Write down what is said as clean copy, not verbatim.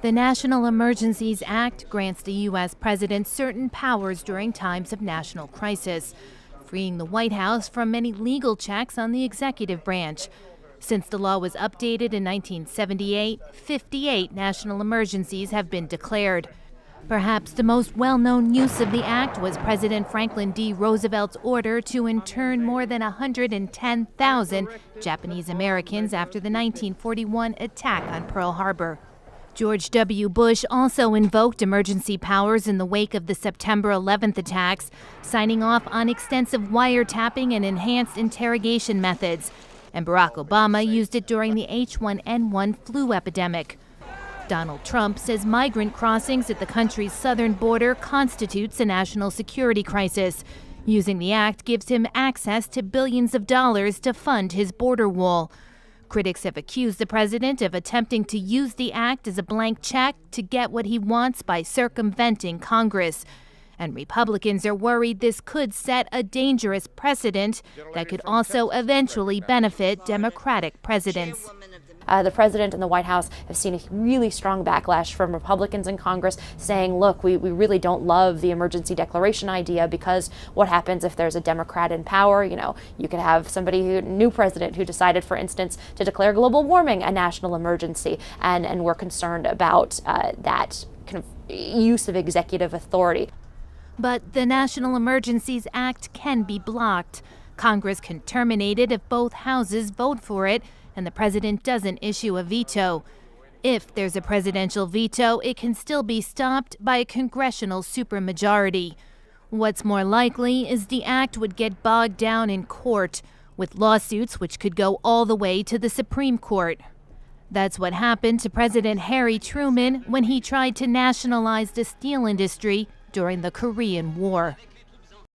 The National Emergencies Act grants the U.S. president certain powers during times of national crisis, freeing the White House from many legal checks on the executive branch. Since the law was updated in 1978, 58 national emergencies have been declared. Perhaps the most well-known use of the act was President Franklin D Roosevelt's order to intern more than 110,000 Japanese Americans after the 1941 attack on Pearl Harbor. George W. Bush also invoked emergency powers in the wake of the September 11th attacks, signing off on extensive wiretapping and enhanced interrogation methods. And Barack Obama used it during the H1N1 flu epidemic. Donald Trump says migrant crossings at the country's southern border constitutes a national security crisis. Using the act gives him access to billions of dollars to fund his border wall. Critics have accused the president of attempting to use the act as a blank check to get what he wants by circumventing Congress. And Republicans are worried this could set a dangerous precedent that could also eventually benefit Democratic presidents. The president and the White House have seen a really strong backlash from Republicans in Congress saying, look, we really don't love the emergency declaration idea because what happens if there's a Democrat in power? You know, you could have new president who decided, for instance, to declare global warming a national emergency. And we're concerned about that kind of use of executive authority. But the National Emergencies Act can be blocked. Congress can terminate it if both houses vote for it and the president doesn't issue a veto. If there's a presidential veto, it can still be stopped by a congressional supermajority. What's more likely is the act would get bogged down in court, with lawsuits which could go all the way to the Supreme Court. That's what happened to President Harry Truman when he tried to nationalize the steel industry during the Korean War.